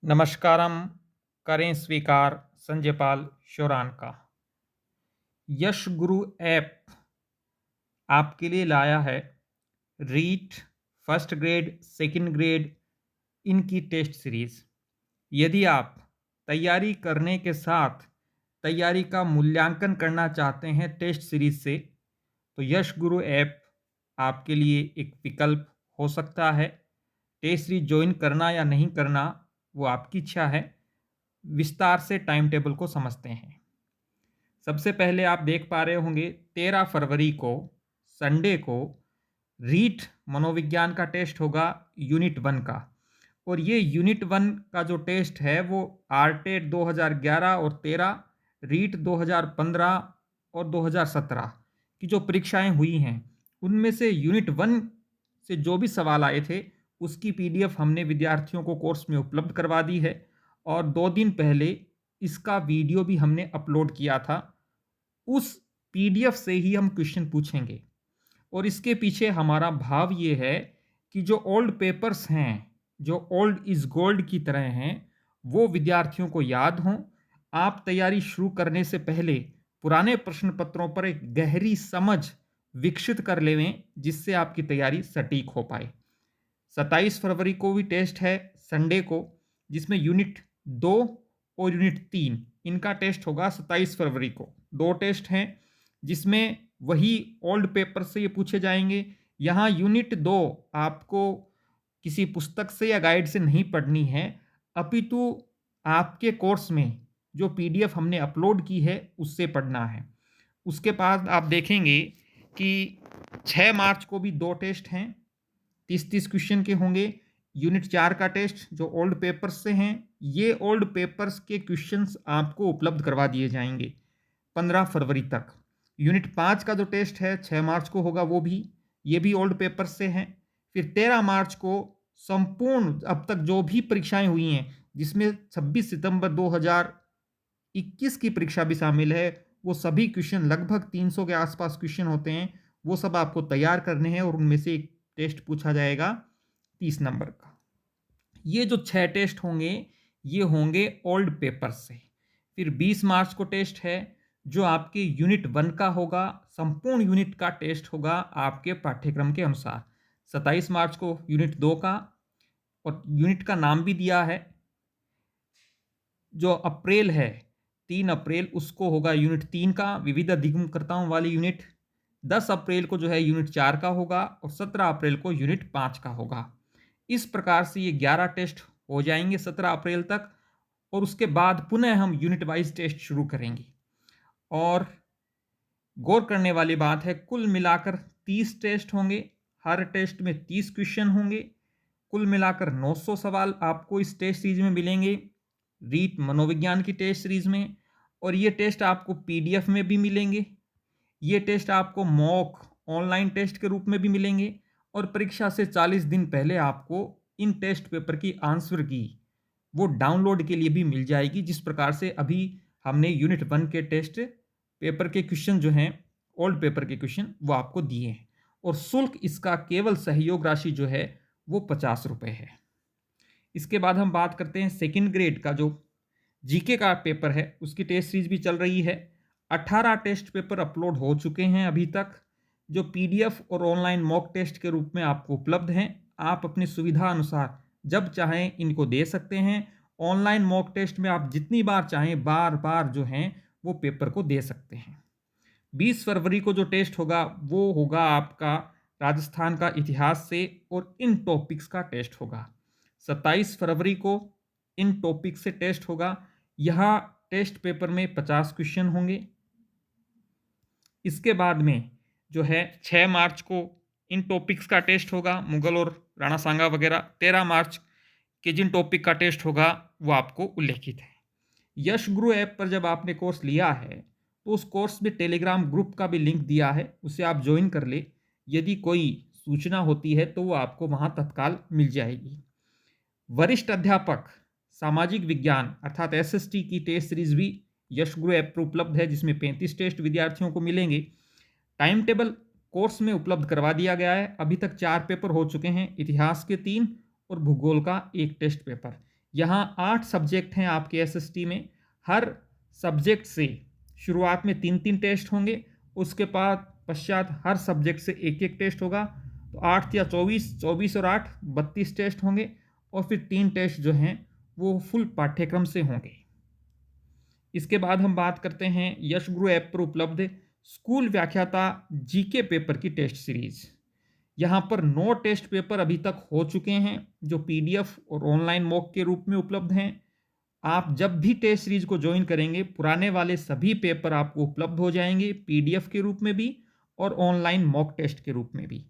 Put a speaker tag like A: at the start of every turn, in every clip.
A: नमस्कारम। करें स्वीकार संजय पाल शोरान का। यश गुरु ऐप आपके लिए लाया है REET first grade second grade इनकी टेस्ट सीरीज। यदि आप तैयारी करने के साथ तैयारी का मूल्यांकन करना चाहते हैं टेस्ट सीरीज से, तो यश गुरु ऐप आपके लिए एक विकल्प हो सकता है। टेस्ट सीरीज ज्वाइन करना या नहीं करना वो आपकी इच्छा है। विस्तार से टाइम टेबल को समझते हैं। सबसे पहले आप देख पा रहे होंगे 13 फरवरी को संडे को रीट मनोविज्ञान का टेस्ट होगा यूनिट 1 का। और ये यूनिट 1 का जो टेस्ट है वो आरटेट 2011 और 13, रीट 2015 और 2017 की जो परीक्षाएं हुई हैं उनमें से यूनिट 1 से जो भी सवाल आए थे उसकी पीडीएफ हमने विद्यार्थियों को कोर्स में उपलब्ध करवा दी है। और 2 दिन पहले इसका वीडियो भी हमने अपलोड किया था। उस पीडीएफ से ही हम क्वेश्चन पूछेंगे। और इसके पीछे हमारा भाव ये है कि जो ओल्ड पेपर्स हैं, जो ओल्ड इज गोल्ड की तरह हैं, वो विद्यार्थियों को याद हों। आप तैयारी शुरू करने से पहले पुराने प्रश्न पत्रों पर एक गहरी समझ विकसित कर लें जिससे आपकी तैयारी सटीक हो पाए। 27 फरवरी को भी टेस्ट है संडे को, जिसमें यूनिट 2 और यूनिट 3 इनका टेस्ट होगा 27 फरवरी को। 2 टेस्ट हैं जिसमें वही ओल्ड पेपर से ये पूछे जाएंगे। यहाँ यूनिट 2 आपको किसी पुस्तक से या गाइड से नहीं पढ़नी है, अपितु आपके कोर्स में जो पीडीएफ हमने अपलोड की है उससे पढ़ना है। उसके बाद आप देखेंगे कि 6 मार्च को भी 2 टेस्ट हैं, 30-30 क्वेश्चन के होंगे। यूनिट 4 का टेस्ट जो ओल्ड पेपर्स से हैं, ये ओल्ड पेपर्स के क्वेश्चंस आपको उपलब्ध करवा दिए जाएंगे 15 फरवरी तक। यूनिट 5 का जो टेस्ट है 6 मार्च को होगा, वो भी ये भी ओल्ड पेपर्स से हैं। फिर 13 मार्च को संपूर्ण अब तक जो भी परीक्षाएं हुई हैं, जिसमें 26 सितंबर 2021 की परीक्षा भी शामिल है, वो सभी क्वेश्चन लगभग 300 के आसपास क्वेश्चन होते हैं, वो सब आपको तैयार करने हैं और उनमें से एक टेस्ट पूछा जाएगा 30 नंबर का। ये जो 6 टेस्ट होंगे ये होंगे ओल्ड पेपर से। फिर 20 मार्च को टेस्ट है जो आपके यूनिट 1 का होगा, संपूर्ण यूनिट का टेस्ट होगा आपके पाठ्यक्रम के अनुसार। 27 मार्च को यूनिट 2 का, और यूनिट का नाम भी दिया है। जो अप्रैल है 3 अप्रैल उसको होगा यूनिट 3 का, विविध अधिगमकर्ताओं वाली यूनिट। 10 अप्रैल को जो है यूनिट 4 का होगा और 17 अप्रैल को यूनिट 5 का होगा। इस प्रकार से ये 11 टेस्ट हो जाएंगे 17 अप्रैल तक, और उसके बाद पुनः हम यूनिट वाइज टेस्ट शुरू करेंगे। और गौर करने वाली बात है, कुल मिलाकर 30 टेस्ट होंगे, हर टेस्ट में 30 क्वेश्चन होंगे। कुल मिलाकर 900 सवाल आपको इस टेस्ट सीरीज में मिलेंगे, रीट मनोविज्ञान की टेस्ट सीरीज में। और ये टेस्ट आपको पीडीएफ में भी मिलेंगे, ये टेस्ट आपको मॉक ऑनलाइन टेस्ट के रूप में भी मिलेंगे, और परीक्षा से 40 दिन पहले आपको इन टेस्ट पेपर की आंसर की वो डाउनलोड के लिए भी मिल जाएगी। जिस प्रकार से अभी हमने यूनिट 1 के टेस्ट पेपर के क्वेश्चन जो हैं, ओल्ड पेपर के क्वेश्चन, वो आपको दिए हैं। और शुल्क इसका केवल सहयोग राशि जो है वो 50 रुपये है। इसके बाद हम बात करते हैं सेकंड ग्रेड का जो जीके का पेपर है, उसकी टेस्ट सीरीज भी चल रही है। 18 टेस्ट पेपर अपलोड हो चुके हैं अभी तक, जो पीडीएफ और ऑनलाइन मॉक टेस्ट के रूप में आपको उपलब्ध हैं। आप अपनी सुविधा अनुसार जब चाहें इनको दे सकते हैं। ऑनलाइन मॉक टेस्ट में आप जितनी बार चाहें बार बार जो हैं वो पेपर को दे सकते हैं। 20 फरवरी को जो टेस्ट होगा वो होगा आपका राजस्थान का इतिहास से, और इन टॉपिक्स का टेस्ट होगा। 27 फरवरी को इन टॉपिक से टेस्ट होगा। यहाँ टेस्ट पेपर में 50 क्वेश्चन होंगे। इसके बाद में जो है 6 मार्च को इन टॉपिक्स का टेस्ट होगा, मुगल और राणा सांगा वगैरह। 13 मार्च के जिन टॉपिक का टेस्ट होगा वो आपको उल्लेखित है। यश गुरु ऐप पर जब आपने कोर्स लिया है तो उस कोर्स में टेलीग्राम ग्रुप का भी लिंक दिया है, उसे आप ज्वाइन कर ले। यदि कोई सूचना होती है तो वो आपको वहाँ तत्काल मिल जाएगी। वरिष्ठ अध्यापक सामाजिक विज्ञान अर्थात एसएसटी की टेस्ट सीरीज भी यश गुरु ऐप पर उपलब्ध है, जिसमें 35 टेस्ट विद्यार्थियों को मिलेंगे। टाइम टेबल कोर्स में उपलब्ध करवा दिया गया है। अभी तक 4 पेपर हो चुके हैं, इतिहास के 3 और भूगोल का 1 टेस्ट पेपर। यहाँ 8 सब्जेक्ट हैं आपके एसएसटी में। हर सब्जेक्ट से शुरुआत में 3-3 टेस्ट होंगे, उसके बाद पश्चात हर सब्जेक्ट से 1-1 टेस्ट होगा। तो 8 या 24, 24 और 8 32 टेस्ट होंगे और फिर 3 टेस्ट जो हैं वो फुल पाठ्यक्रम से होंगे। इसके बाद हम बात करते हैं यश गुरु ऐप पर उपलब्ध स्कूल व्याख्याता जीके पेपर की टेस्ट सीरीज। यहाँ पर 9 टेस्ट पेपर अभी तक हो चुके हैं जो पीडीएफ और ऑनलाइन मॉक के रूप में उपलब्ध हैं। आप जब भी टेस्ट सीरीज को ज्वाइन करेंगे पुराने वाले सभी पेपर आपको उपलब्ध हो जाएंगे पीडीएफ के रूप में भी और ऑनलाइन मॉक टेस्ट के रूप में भी।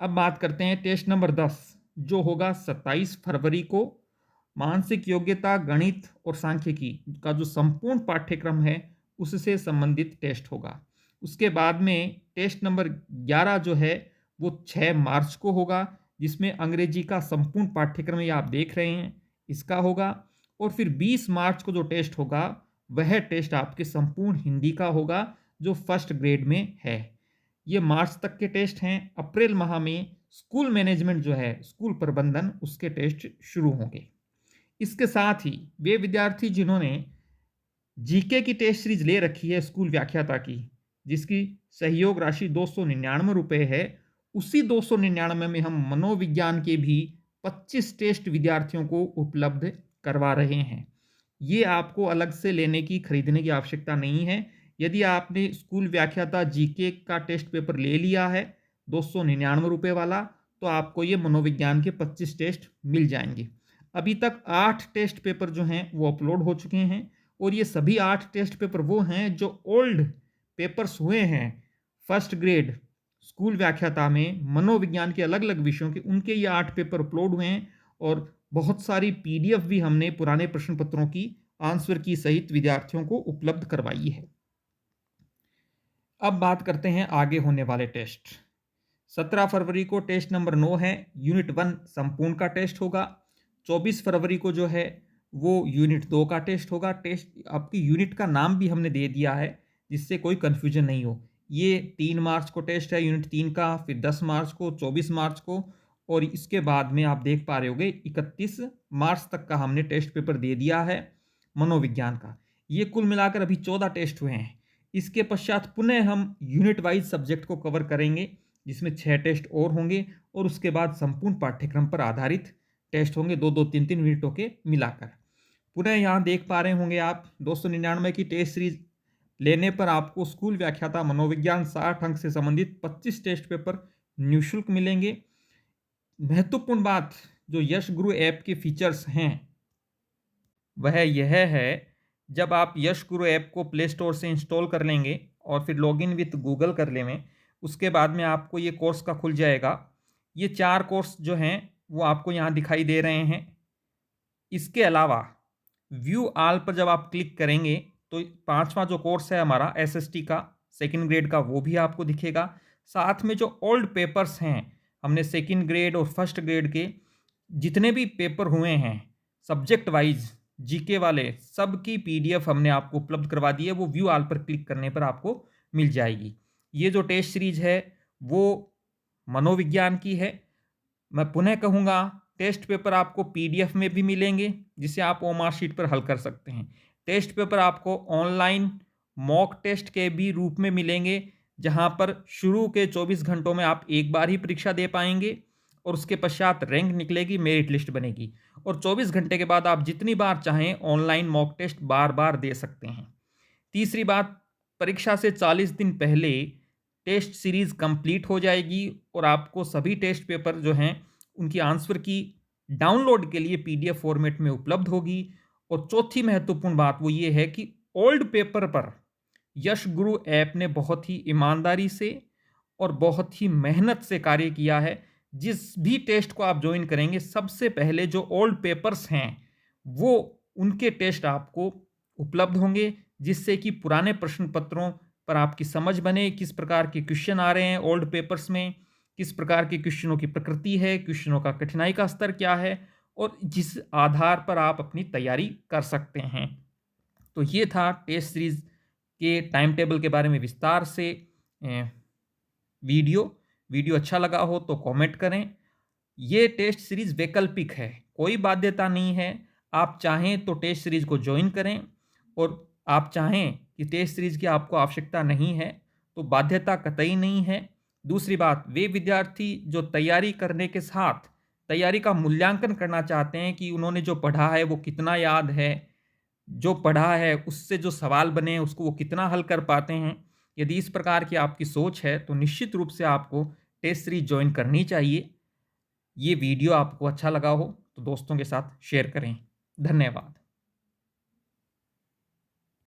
A: अब बात करते हैं टेस्ट नंबर 10 जो होगा 27 फरवरी को। मानसिक योग्यता, गणित और सांख्यिकी का जो संपूर्ण पाठ्यक्रम है उससे संबंधित टेस्ट होगा। उसके बाद में टेस्ट नंबर 11 जो है वो 6 मार्च को होगा, जिसमें अंग्रेजी का संपूर्ण पाठ्यक्रम ये आप देख रहे हैं इसका होगा। और फिर 20 मार्च को जो टेस्ट होगा वह टेस्ट आपके संपूर्ण हिंदी का होगा जो फर्स्ट ग्रेड में है। ये मार्च तक के टेस्ट हैं। अप्रैल माह में स्कूल मैनेजमेंट जो है, स्कूल प्रबंधन, उसके टेस्ट शुरू होंगे। इसके साथ ही वे विद्यार्थी जिन्होंने जीके की टेस्ट सीरीज ले रखी है स्कूल व्याख्याता की, जिसकी सहयोग राशि 299 रुपये है, उसी 299 में हम मनोविज्ञान के भी 25 टेस्ट विद्यार्थियों को उपलब्ध करवा रहे हैं। ये आपको अलग से लेने की, खरीदने की आवश्यकता नहीं है। यदि आपने स्कूल व्याख्याता जीके का टेस्ट पेपर ले लिया है 299 रुपये वाला, तो आपको ये मनोविज्ञान के 25 टेस्ट मिल जाएंगे। अभी तक 8 टेस्ट पेपर जो हैं वो अपलोड हो चुके हैं और ये सभी 8 टेस्ट पेपर वो हैं जो ओल्ड पेपर्स हुए हैं फर्स्ट ग्रेड स्कूल व्याख्याता में मनोविज्ञान के अलग अलग विषयों के, उनके ये 8 पेपर अपलोड हुए हैं और बहुत सारी पीडीएफ भी हमने पुराने प्रश्न पत्रों की आंसर की सहित विद्यार्थियों को उपलब्ध करवाई है। अब बात करते हैं आगे होने वाले टेस्ट। 17 फरवरी को टेस्ट नंबर 9 है, यूनिट 1 संपूर्ण का टेस्ट होगा। 24 फरवरी को जो है वो यूनिट 2 का टेस्ट होगा। टेस्ट आपकी यूनिट का नाम भी हमने दे दिया है जिससे कोई कन्फ्यूजन नहीं हो। ये 3 मार्च को टेस्ट है यूनिट 3 का, फिर 10 मार्च को, 24 मार्च को, और इसके बाद में आप देख पा रहे होंगे 31 मार्च तक का हमने टेस्ट पेपर दे दिया है मनोविज्ञान का। ये कुल मिलाकर अभी 14 टेस्ट हुए हैं। इसके पश्चात पुनः हम यूनिट वाइज सब्जेक्ट को कवर करेंगे जिसमें 6 टेस्ट और होंगे और उसके बाद संपूर्ण पाठ्यक्रम पर आधारित टेस्ट होंगे 2-2, 3-3 मिनटों के मिलाकर। पुनः यहाँ देख पा रहे होंगे आप 299 की टेस्ट सीरीज लेने पर आपको स्कूल व्याख्याता मनोविज्ञान 60 अंक से संबंधित 25 टेस्ट पेपर निःशुल्क मिलेंगे। महत्वपूर्ण बात जो यश गुरु ऐप के फीचर्स हैं वह यह है, जब आप यश गुरु ऐप को प्ले स्टोर से इंस्टॉल कर लेंगे और फिर लॉगिन विथ गूगल कर लेंगे, उसके बाद में आपको ये कोर्स का खुल जाएगा। ये 4 कोर्स जो हैं वो आपको यहाँ दिखाई दे रहे हैं। इसके अलावा व्यू ऑल पर जब आप क्लिक करेंगे तो 5वां जो कोर्स है हमारा एसएसटी का सेकंड ग्रेड का वो भी आपको दिखेगा। साथ में जो ओल्ड पेपर्स हैं हमने सेकंड ग्रेड और फर्स्ट ग्रेड के जितने भी पेपर हुए हैं सब्जेक्ट वाइज जीके वाले, सब की पीडीएफ हमने आपको उपलब्ध करवा दी है। वो व्यू ऑल पर क्लिक करने पर आपको मिल जाएगी। ये जो टेस्ट सीरीज है वो मनोविज्ञान की है। मैं पुनः कहूँगा टेस्ट पेपर आपको पीडीएफ में भी मिलेंगे जिसे आप ओमार शीट पर हल कर सकते हैं। टेस्ट पेपर आपको ऑनलाइन मॉक टेस्ट के भी रूप में मिलेंगे जहां पर शुरू के 24 घंटों में आप एक बार ही परीक्षा दे पाएंगे और उसके पश्चात रैंक निकलेगी, मेरिट लिस्ट बनेगी और 24 घंटे के बाद आप जितनी बार चाहें ऑनलाइन मॉक टेस्ट बार बार दे सकते हैं। तीसरी बात, परीक्षा से 40 दिन पहले टेस्ट सीरीज कंप्लीट हो जाएगी और आपको सभी टेस्ट पेपर जो हैं उनकी आंसर की डाउनलोड के लिए पीडीएफ फॉर्मेट में उपलब्ध होगी। और चौथी महत्वपूर्ण बात वो ये है कि ओल्ड पेपर पर यश गुरु ऐप ने बहुत ही ईमानदारी से और बहुत ही मेहनत से कार्य किया है। जिस भी टेस्ट को आप ज्वाइन करेंगे सबसे पहले जो ओल्ड पेपर्स हैं वो उनके टेस्ट आपको उपलब्ध होंगे जिससे कि पुराने प्रश्न पत्रों पर आपकी समझ बने, किस प्रकार के क्वेश्चन आ रहे हैं ओल्ड पेपर्स में, किस प्रकार के क्वेश्चनों की प्रकृति है, क्वेश्चनों का कठिनाई का स्तर क्या है और जिस आधार पर आप अपनी तैयारी कर सकते हैं। तो ये था टेस्ट सीरीज के टाइम टेबल के बारे में विस्तार से वीडियो अच्छा लगा हो तो कमेंट करें। ये टेस्ट सीरीज वैकल्पिक है, कोई बाध्यता नहीं है। आप चाहें तो टेस्ट सीरीज़ को जॉइन करें और आप चाहें कि टेस्ट सीरीज़ की आपको आवश्यकता नहीं है, तो बाध्यता कतई नहीं है। दूसरी बात, वे विद्यार्थी जो तैयारी करने के साथ तैयारी का मूल्यांकन करना चाहते हैं कि उन्होंने जो पढ़ा है वो कितना याद है, जो पढ़ा है उससे जो सवाल बने हैं उसको वो कितना हल कर पाते हैं। यदि इस प्रकार की आपकी सोच है तो निश्चित रूप से आपको टेस्ट सीरीज़ जॉइन करनी चाहिए। ये वीडियो आपको अच्छा लगा हो तो दोस्तों के साथ शेयर करें। धन्यवाद।